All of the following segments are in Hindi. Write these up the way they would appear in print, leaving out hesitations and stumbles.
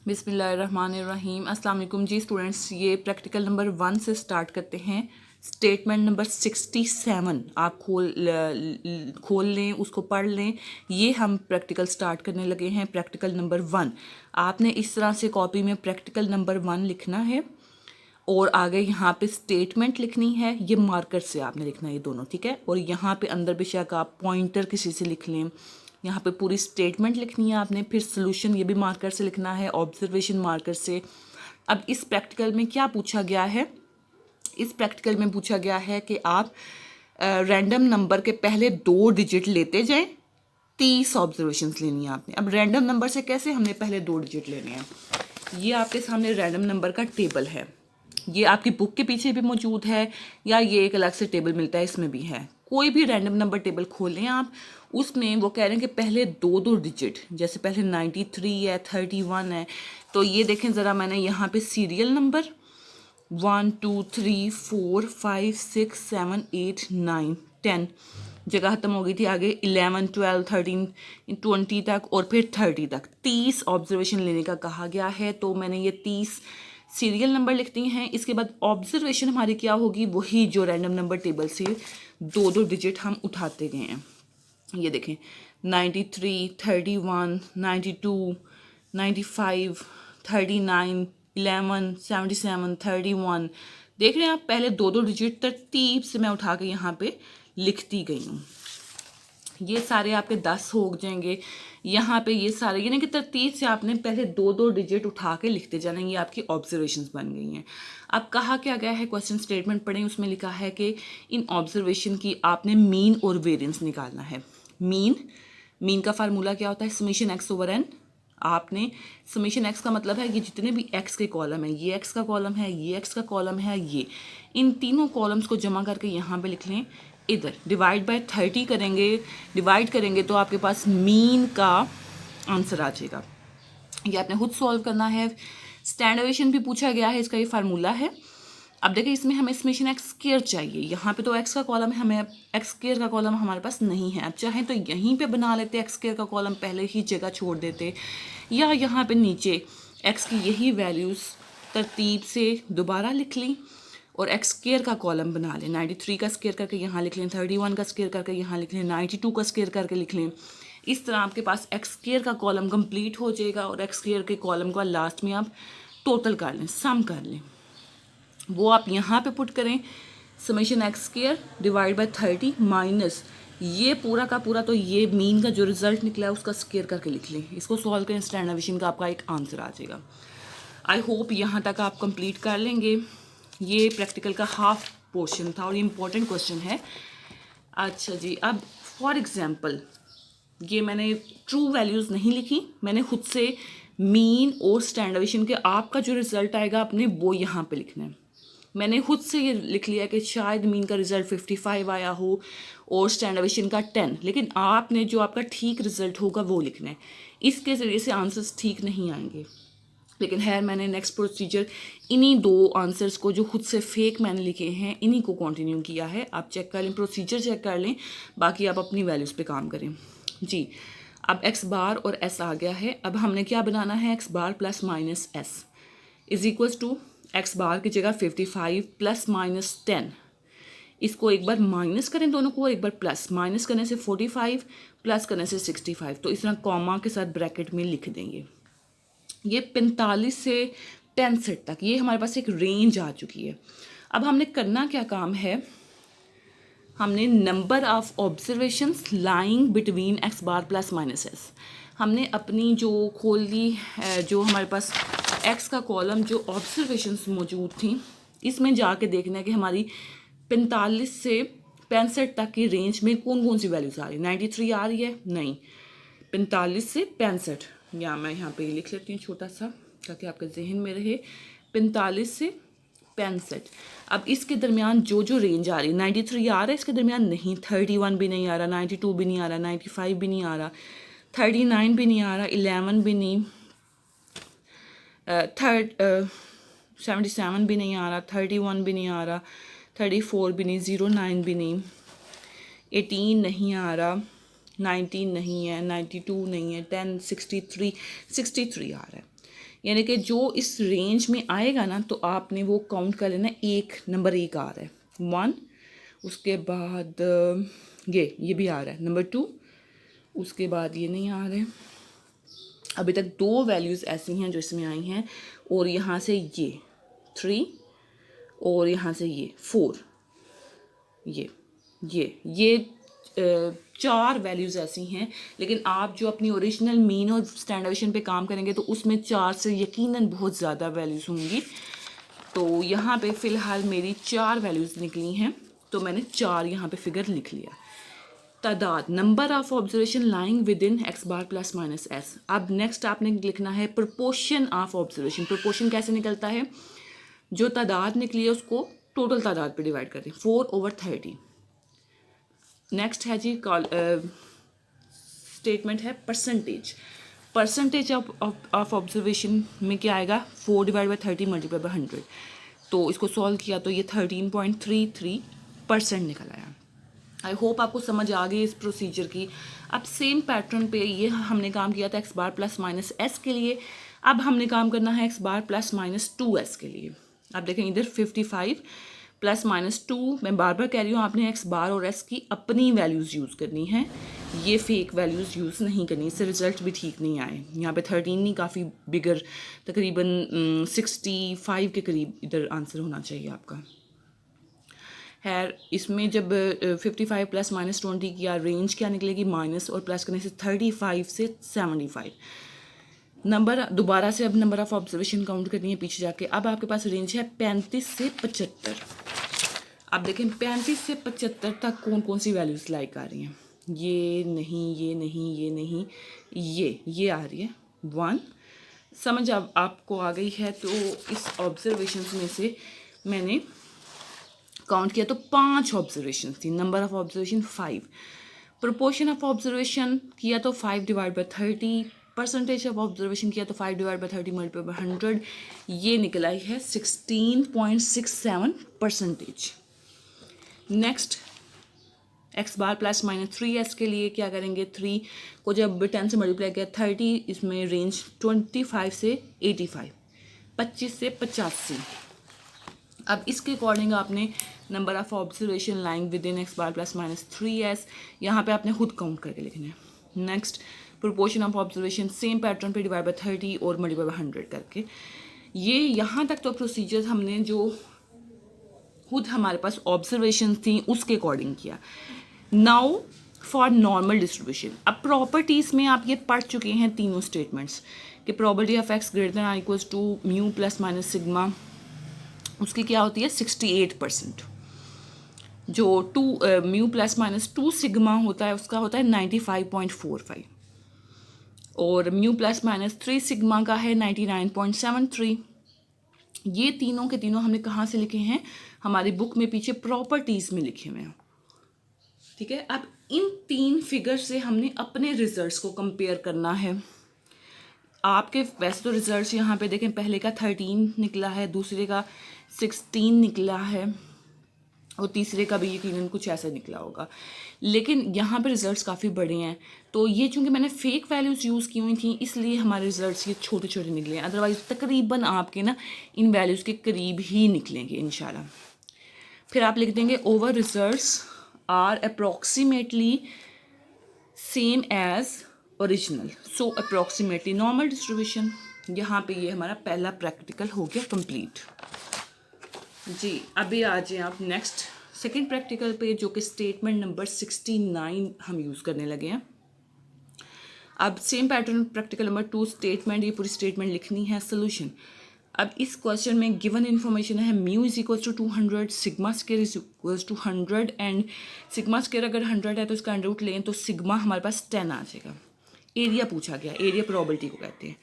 बिस्मिल्लाहिर्रहमानिर्रहीम। अस्सलाम वालेकुम जी स्टूडेंट्स, ये प्रैक्टिकल नंबर 1 से स्टार्ट करते हैं। स्टेटमेंट नंबर 67 आप खोल लें, उसको पढ़ लें। ये हम प्रैक्टिकल स्टार्ट करने लगे हैं। प्रैक्टिकल नंबर 1 आपने इस तरह से कॉपी में प्रैक्टिकल नंबर 1 लिखना है और आगे यहाँ पे स्टेटमेंट लिखनी है। ये मार्कर से आपने लिखना है ये दोनों, ठीक है। और यहाँ पे अंदर बेशक आप पॉइंटर किसी से लिख लें। यहाँ पे पूरी स्टेटमेंट लिखनी है आपने, फिर सोल्यूशन ये भी मार्कर से लिखना है, ऑब्जर्वेशन मार्कर से। अब इस प्रैक्टिकल में क्या पूछा गया है? इस प्रैक्टिकल में पूछा गया है कि आप रैंडम नंबर के पहले 2 डिजिट लेते जाएं। 30 ऑब्जर्वेशंस लेनी है आपने। अब रैंडम नंबर से कैसे हमने पहले 2 डिजिट लेने हैं? ये आपके सामने रैंडम नंबर का टेबल है। ये आपकी बुक के पीछे भी मौजूद है या ये एक अलग से टेबल मिलता है, इसमें भी है। कोई भी रैंडम नंबर टेबल खोलें आप, उसमें वो कह रहे हैं कि पहले 2 डिजिट, जैसे पहले 93 है, 31 है। तो ये देखें ज़रा, मैंने यहाँ पे सीरियल नंबर 1 2 3 4 5 6 7 8 9 10 जगह ख़त्म हो गई थी। आगे 11 12 13 20 तक और फिर 30 तक 30 ऑब्जर्वेशन लेने का कहा गया है। तो मैंने ये 30 सीरियल नंबर लिखती हैं। इसके बाद ऑब्जर्वेशन हमारी क्या होगी? वही जो रैंडम नंबर टेबल से 2 डिजिट हम उठाते गए हैं। ये देखें 93 31 92 95 39 11 77 31। देख रहे हैं आप, पहले 2 डिजिट तरतीब से मैं उठा के यहाँ पे लिखती गई हूँ। ये सारे आपके 10 हो जाएंगे। यहाँ पे ये सारे यानी कि तरतीब से आपने पहले 2 डिजिट उठा के लिखते जाना। ये आपकी ऑब्जर्वेशंस बन गई हैं। अब कहा क्या गया है, क्वेश्चन स्टेटमेंट पढ़ें, उसमें लिखा है कि इन ऑब्जर्वेशन की आपने मीन और वेरिएंस निकालना है। मीन का फार्मूला क्या होता है? Summation x over n. आपने समेशन एक्स का मतलब है कि जितने भी एक्स के कॉलम है, ये एक्स का कॉलम है, ये एक्स का कॉलम है, ये इन तीनों कॉलम्स को जमा करके यहाँ पे लिख लें। इधर डिवाइड बाय 30 करेंगे, डिवाइड करेंगे तो आपके पास मीन का आंसर आ जाएगा। ये आपने खुद सॉल्व करना है। स्टैंडर्डेशन भी पूछा गया है, इसका ये फार्मूला है। अब देखिए, इसमें हमें समेशन एक्स स्क्वायर चाहिए। यहाँ पे तो एक्स का कॉलम है, हमें एक्स स्क्वायर का कॉलम हमारे पास नहीं है। अब चाहें तो यहीं पे बना लेते, एक्स स्क्वायर का कॉलम पहले ही जगह छोड़ देते, या यहाँ पे नीचे एक्स की यही वैल्यूज़ तरतीब से दोबारा लिख ली और एक्स स्क्वायर का कॉलम बना लें। 93 का स्क्वायर करके यहाँ लिख लें, 31 का स्क्वायर करके यहाँ लिख लें, 92 का स्क्वायर करके लिख लें। इस तरह आपके पास एक्स स्क्वायर का कॉलम कंप्लीट हो जाएगा और एक्स स्क्वायर के कॉलम का लास्ट में आप टोटल कर लें, सम कर लें। वो आप यहाँ पे पुट करें, summation x square divide by 30 minus ये पूरा का पूरा, तो ये मीन का जो रिजल्ट निकला है उसका स्क्वायर करके लिख लें। इसको सॉल्व करें, स्टैंडर्डेशन का आपका एक आंसर आ जाएगा। आई होप यहाँ तक आप कंप्लीट कर लेंगे। ये प्रैक्टिकल का हाफ पोर्शन था और ये इंपॉर्टेंट क्वेश्चन है। अच्छा जी, अब फॉर एग्जांपल ये मैंने ट्रू वैल्यूज़ नहीं लिखी, मैंने खुद से मीन और स्टैंडर्डेशन के आपका जो रिजल्ट आएगा आपने वो यहाँ पे लिखना है। मैंने खुद से ये लिख लिया कि शायद मीन का रिजल्ट 55 आया हो और स्टैंडर्डेशन का 10, लेकिन आपने जो आपका ठीक रिजल्ट होगा वो लिखना है। इसके ज़रिए से आंसर्स ठीक नहीं आएंगे, लेकिन खैर मैंने नेक्स्ट प्रोसीजर इन्हीं 2 आंसर्स को जो खुद से फेक मैंने लिखे हैं इन्हीं को कंटिन्यू किया है। आप चेक कर लें, प्रोसीजर चेक कर लें, बाकी आप अपनी वैल्यूज़ पे काम करें जी। अब एक्स बार और एस आ गया है। अब हमने क्या बनाना है? X bar plus minus S is equals to X bar की जगह 55 प्लस माइनस 10। इसको एक बार माइनस करें दोनों को, एक बार प्लस। माइनस करने से 45, प्लस करने से 65। तो इस तरह कॉमा के साथ ब्रैकेट में लिख देंगे। ये 45 से 65 तक ये हमारे पास एक रेंज आ चुकी है। अब हमने करना क्या काम है? हमने number of observations lying between x bar plus minus S, हमने अपनी जो खोल ली जो हमारे पास एक्स का कॉलम जो ऑब्जर्वेशंस मौजूद थी, इसमें जाके देखना है कि हमारी 45 से 65 तक की रेंज में कौन कौन सी वैल्यूज़ आ रही है। 93 आ रही है? नहीं, 45 से 65, या मैं यहाँ पे लिख लेती हूँ छोटा सा ताकि आपके जहन में रहे। 45 से 65। अब इसके दरमियान जो जो रेंज आ रही है, 93 आ रहा है, इसके दरमियान नहीं, 31 भी नहीं आ रहा, 92 भी नहीं आ रहा, 95 भी नहीं आ रहा, 39 भी नहीं आ रहा, 11 भी नहीं, 77 भी नहीं आ रहा, 31 भी नहीं आ रहा, 34 भी नहीं, 09 भी नहीं, 18 नहीं आ रहा, 19 नहीं है, 92 नहीं है, 10 63 आ रहा है। यानी कि जो इस रेंज में आएगा ना तो आपने वो काउंट कर लेना, नंबर एक आ रहा है 1, उसके बाद ये भी आ रहा है नंबर 2, उसके बाद ये नहीं आ रहे। अभी तक 2 वैल्यूज़ ऐसी हैं जो इसमें आई हैं, और यहाँ से ये 3 और यहाँ से ये 4, ये 4 वैल्यूज़ ऐसी हैं। लेकिन आप जो अपनी ओरिजिनल मीन और स्टैंडर्डेशन पे काम करेंगे तो उसमें 4 से यकीनन बहुत ज़्यादा वैल्यूज़ होंगी। तो यहाँ पे फ़िलहाल मेरी 4 वैल्यूज़ निकली हैं, तो मैंने 4 यहाँ पे फिगर लिख लिया। तादाद, number of observation lying with in x bar plus minus S. अब नेक्स्ट आपने लिखना है प्रोपोर्शन ऑफ ऑब्जर्वेशन। प्रोपोर्शन कैसे निकलता है, जो तादाद निकली है उसको टोटल तादाद पे डिवाइड करें, 4/30। नेक्स्ट है जी स्टेटमेंट है परसेंटेज। परसेंटेज ऑफ ऑब्जर्वेशन में क्या आएगा, 4/30 मल्टीप्लाई बाय 100। तो इसको सॉल्व किया तो ये 13.33% निकल आया। आई होप आपको समझ आ गई इस प्रोसीजर की। अब सेम पैटर्न पे ये हमने काम किया था x bar plus minus S के लिए, अब हमने काम करना है X bar plus minus 2s के लिए। आप देखें इधर 55 प्लस माइनस 2, मैं बार बार कह रही हूँ आपने एक्स बार और एस की अपनी वैल्यूज़ यूज़ करनी है, ये फेक वैल्यूज़ यूज़ नहीं करनी, इससे रिजल्ट भी ठीक नहीं आए। यहाँ पे 13 नहीं, काफ़ी बिगर, तकरीबन 65 के करीब इधर आंसर होना चाहिए आपका। है इसमें जब 55 प्लस माइनस 20 किया, रेंज क्या निकलेगी, माइनस और प्लस करने से 35 से 75। नंबर दोबारा से अब नंबर ऑफ ऑब्जर्वेशन काउंट करनी है पीछे जाके। अब आपके पास रेंज है 35 से 75। अब देखें 35 से 75 तक कौन कौन सी वैल्यूज़ लाइक आ रही हैं, ये नहीं, ये नहीं, ये नहीं, ये आ रही है 1। समझ अब आपको आ गई है। तो इस ऑब्जर्वेशन में से मैंने काउंट किया तो 5 ऑब्जर्वेशन थी, number of observation 5। Proportion of observation किया तो 5/30, परसेंटेज ऑफ ऑब्जर्वेशन किया तो 5/30 मल्टीप्लाई बाय 100, ये निकल आई है 16.67%। Next x bar plus minus 3s के लिए क्या करेंगे, 3 को जब 10 से मल्टीप्लाई किया 30, इसमें रेंज 25 से 85, 25 से 85। अब इसके अकॉर्डिंग आपने number of observation lying with in x bar plus minus 3s यहाँ पे आपने खुद काउंट करके लिखना है। Next proportion of observation same pattern पे डिवाइड बाय 30 और मल्टीप्लाई बाय 100 करके। ये यहाँ तक तो प्रोसीजर्स हमने जो खुद हमारे पास ऑब्जर्वेशन थी उसके अकॉर्डिंग किया। Now for normal distribution. अब प्रॉपर्टीज़ में आप ये पढ़ चुके हैं तीनों स्टेटमेंट्स कि property of x greater than equals to mu plus minus sigma, उसकी क्या होती है 68%। जो म्यू प्लस माइनस 2 सिग्मा होता है उसका होता है 95.45, और म्यू प्लस माइनस 3 सिग्मा का है 99.73। ये तीनों के तीनों हमने कहाँ से लिखे हैं, हमारी बुक में पीछे प्रॉपर्टीज़ में लिखे हुए हैं। ठीक है, अब इन 3 फिगर से हमने अपने रिजल्ट्स को कंपेयर करना है। आपके वैसे तो रिजल्ट्स यहाँ पे देखें, पहले का 13 निकला है, दूसरे का 16 निकला है, और तीसरे का भी यकीनन कुछ ऐसा निकला होगा, लेकिन यहाँ पे रिजल्ट्स काफ़ी बड़े हैं। तो ये चूँकि मैंने फेक वैल्यूज़ यूज़ की हुई थी इसलिए हमारे रिजल्ट्स ये छोटे छोटे निकले हैं, अदरवाइज़ तकरीबन आपके ना इन वैल्यूज़ के करीब ही निकलेंगे इंशाल्लाह। फिर आप लिख देंगे over results are approximately same as original, so approximately normal distribution. यहाँ पे ये हमारा पहला प्रैक्टिकल हो गया कंप्लीट जी। अभी आ जाए आप नेक्स्ट सेकंड प्रैक्टिकल पे, जो कि स्टेटमेंट नंबर 69 हम यूज़ करने लगे हैं। अब same pattern, practical number 2 statement, ये पूरी स्टेटमेंट लिखनी है। सोल्यूशन, अब इस क्वेश्चन में गिवन इन्फॉर्मेशन है mu is equals to 200, sigma square is equals to 100, and sigma square अगर 100 है तो इसका अंडर रूट लें तो सिग्मा हमारे पास 10 आ जाएगा। एरिया पूछा गया, एरिया प्रोबेबिलिटी को कहते हैं,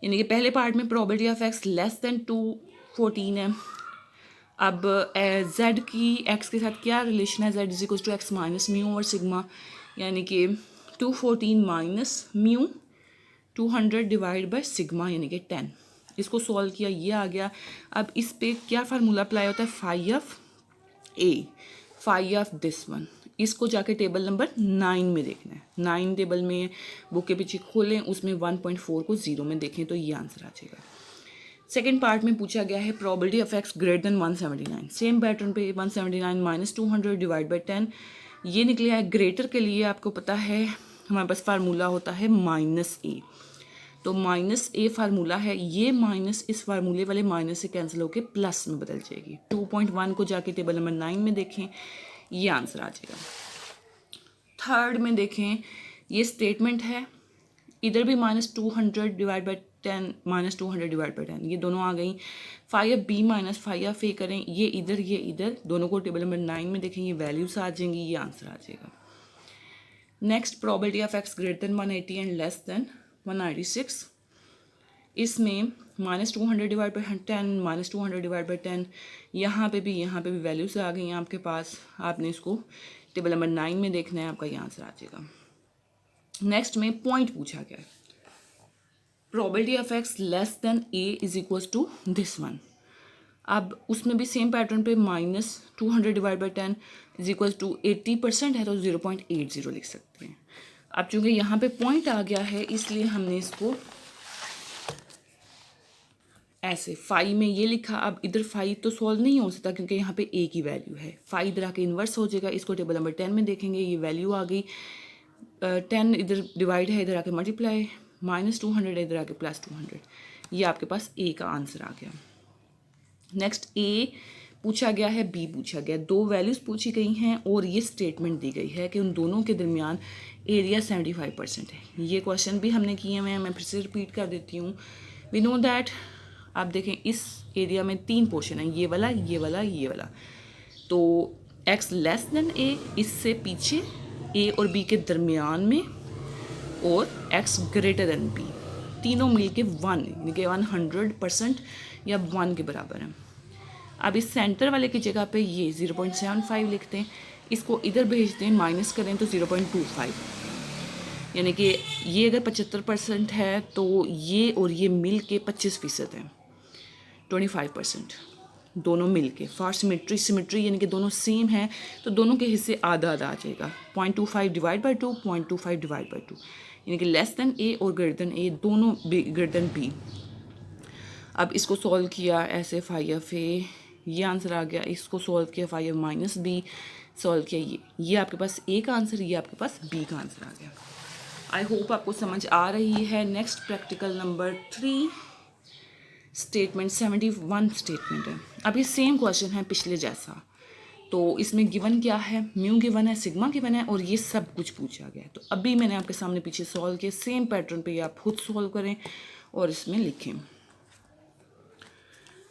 यानी कि पहले पार्ट में probability of x less then 214 है। अब z की x के साथ क्या रिलेशन है, z is equal to x minus mu और सिग्मा, यानी कि 214 minus mu 200 divide by sigma यानी कि 10। इसको सॉल्व किया, ये आ गया। अब इस पे क्या फार्मूला अप्लाई होता है, phi of a, phi of this one इसको जाके टेबल नंबर 9 में देखना है। 9 टेबल में बुक के पीछे खोलें, उसमें 1.4 को 0 में देखें तो ये आंसर आ जाएगा। सेकेंड पार्ट में पूछा गया है probability of x greater then 179। Same pattern पे 179 माइनस 200 डिवाइड बाई 10 ये निकले है। ग्रेटर के लिए आपको पता है हमारे पास फार्मूला होता है माइनस ए, तो माइनस ए फार्मूला है, ये माइनस इस फार्मूले वाले माइनस से कैंसिल होकर प्लस में बदल जाएगी। 2.1 को जाके टेबल नंबर 9 में देखें, ये आंसर आ जाएगा। थर्ड में देखें, ये स्टेटमेंट है, इधर भी -200 डिवाइड बाई 10 -200 डिवाइड बाई 10 ये दोनों आ गई। फाइव बी माइनस फाइव ए करें, ये इधर दोनों को टेबल नंबर 9 में देखें, ये वैल्यूज आ जाएंगी, ये आंसर आ जाएगा। Next probability of x greater then 180 and less than 196, इसमें -200 डिवाइड बाई 10 -200 डिवाइड बाई 10 यहाँ पे भी वैल्यूज आ गई हैं आपके पास। आपने इसको टेबल नंबर 9 में देखना है, आपका ये आंसर आ जाएगा। नेक्स्ट में पॉइंट पूछा गया है, probability of x less than a is equals to this one. अब उसमें भी सेम पैटर्न पे -200 divide by 10 is equals to 80% है तो 0.80 लिख सकते हैं। अब चूंकि यहाँ पे पॉइंट आ गया है इसलिए हमने इसको ऐसे फाइव में ये लिखा। अब इधर फाइव तो सॉल्व नहीं हो सकता क्योंकि यहाँ पे ए की वैल्यू है, फाइव इधर आके इन्वर्स हो जाएगा। इसको टेबल नंबर 10 में देखेंगे, ये वैल्यू आ गई। 10 इधर डिवाइड है, इधर आके मल्टीप्लाई, -200 इधर आके +200, ये आपके पास ए का आंसर आ गया। नेक्स्ट ए पूछा गया है, बी पूछा गया, दो वैल्यूज़ पूछी गई हैं और ये स्टेटमेंट दी गई है कि उन दोनों के दरमियान एरिया 75% है। ये क्वेश्चन भी हमने किए हुए हैं, मैं फिर से रिपीट कर देती हूँ। वी नो दैट, आप देखें इस एरिया में 3 पोर्शन है, ये वाला, ये वाला, ये वाला। तो एक्स लेस देन ए, इससे पीछे ए और बी के दरमियान में, और एक्स ग्रेटर देन बी, तीनों मिलके 1 यानी कि 100% या 1 के बराबर है। अब इस सेंटर वाले की जगह पे ये 0.75 लिखते हैं, इसको इधर भेजते हैं, माइनस करें तो 0.25, यानी कि ये अगर 75% है तो ये और ये मिल के 25% है, 25% दोनों मिल के। फॉर सिमेट्री यानी कि दोनों सेम है तो दोनों के हिस्से आधा आधा आ जाएगा। 0.25 डिवाइड बाई 2, 0.25 डिवाइड बाई 2, यानी कि लेस देन ए और ग्रेटर देन ए, दोनों ग्रेटर देन बी। अब इसको सॉल्व किया ऐसे, फाइव ए, ये आंसर आ गया। इसको सॉल्व किया, फाइव माइनस बी, सॉल्व किया, ये आपके पास ए का आंसर, ये आपके पास बी का आंसर आ गया। आई होप आपको समझ आ रही है। Next practical number 3, statement 71 statement है। अब ये सेम क्वेश्चन है पिछले जैसा, तो इसमें गिवन क्या है, म्यू गिवन है, सिग्मा गिवन है और ये सब कुछ पूछा गया है। तो अभी मैंने आपके सामने पीछे सॉल्व किया, सेम पैटर्न पे आप खुद सॉल्व करें और इसमें लिखें।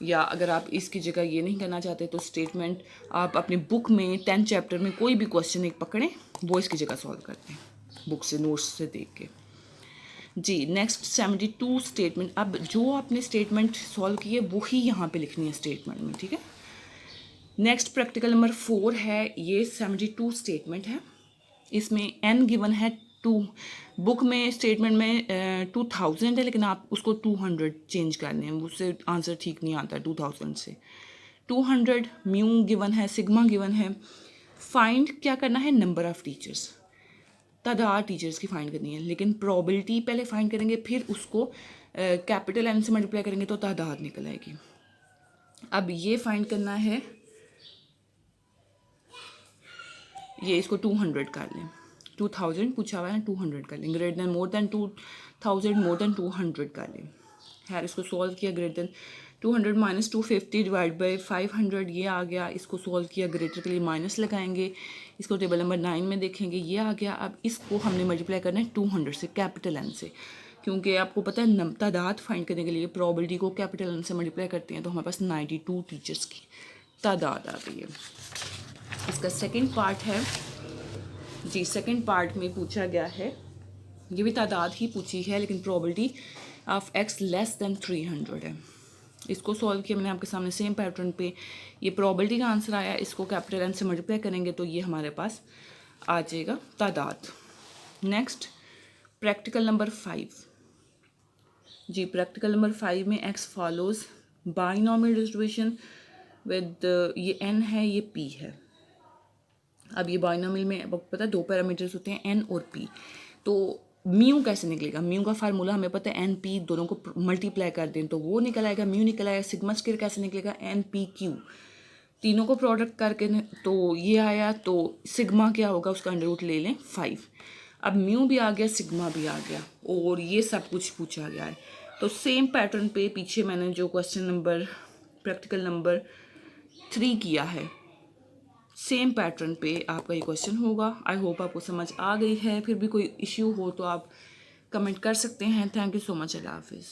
या अगर आप इसकी जगह ये नहीं करना चाहते तो स्टेटमेंट आप अपनी बुक में 10 चैप्टर में कोई भी क्वेश्चन एक पकड़ें, वो इसकी जगह सॉल्व करते हैं बुक से, नोट्स से देख के। जी, नेक्स्ट 72 स्टेटमेंट। अब जो आपने स्टेटमेंट सॉल्व किए वही यहाँ पे लिखनी है स्टेटमेंट में, ठीक है। नेक्स्ट प्रैक्टिकल नंबर 4 है, ये 72 स्टेटमेंट है। इसमें n गिवन है 2, बुक में स्टेटमेंट में 2000 है, लेकिन आप उसको 200 चेंज कर लें, उससे आंसर ठीक नहीं आता 2000 से। 200 म्यू गिवन है, सिग्मा गिवन है। फाइंड क्या करना है, नंबर ऑफ़ टीचर्स, तादाद टीचर्स की फाइंड करनी है, लेकिन प्रोबेबिलिटी पहले फाइंड करेंगे, फिर उसको कैपिटल एन से मल्टीप्लाई करेंगे तो तादाद निकल आएगी। अब ये फाइंड करना है, ये इसको 200 कर लें, 2000 पूछा हुआ है ना, 200 कर लें। Greater than more than 2000, more than 200 कर लें। खैर इसको सॉल्व किया, greater than 200 minus 250 divide by 500, ये आ गया। इसको सॉल्व किया, ग्रेटर के लिए माइनस लगाएंगे, इसको टेबल नंबर 9 में देखेंगे, ये आ गया। अब इसको हमने मल्टीप्लाई करना है 200 से, कैपिटल एन से, क्योंकि आपको पता है तादाद फाइंड करने के लिए प्रोबेबिलिटी को कैपिटल एन से मल्टीप्लाई करते हैं, तो हमारे पास 92 टीचर्स की तादाद आ गई है। इसका सेकंड पार्ट है जी, सेकंड पार्ट में पूछा गया है, ये भी तादाद ही पूछी है लेकिन probability of x less then 300 है। इसको सॉल्व किया मैंने आपके सामने सेम पैटर्न पे, ये प्रोबेबिलिटी का आंसर आया। इसको कैपिटल एन से मल्टीप्लाई करेंगे तो ये हमारे पास आ जाएगा तादाद। नेक्स्ट प्रैक्टिकल नंबर 5 जी, प्रैक्टिकल नंबर 5 में x follows binomial distribution with, ये एन है, ये पी है। अब ये बाइनोमियल में आपको पता है दो पैरामीटर्स होते हैं एन और पी। तो म्यू कैसे निकलेगा? म्यू का फार्मूला हमें पता है एन पी, दोनों को मल्टीप्लाई कर दें तो वो निकल आएगा, म्यू निकल आएगा। सिग्मा स्क्वायर कैसे निकलेगा? एन पी क्यू, तीनों को प्रोडक्ट करके तो ये आया, तो सिग्मा क्या होगा उसका अंडर रूट ले लें 5। अब म्यू भी आ गया, सिग्मा भी आ गया, और ये सब कुछ पूछा गया है। तो सेम पैटर्न पे पीछे मैंने जो क्वेश्चन नंबर प्रैक्टिकल नंबर 3 किया है, सेम पैटर्न पे आपका ये क्वेश्चन होगा। आई होप आपको समझ आ गई है। फिर भी कोई इश्यू हो तो आप कमेंट कर सकते हैं। Thank you so much. अल्लाह हाफिज़।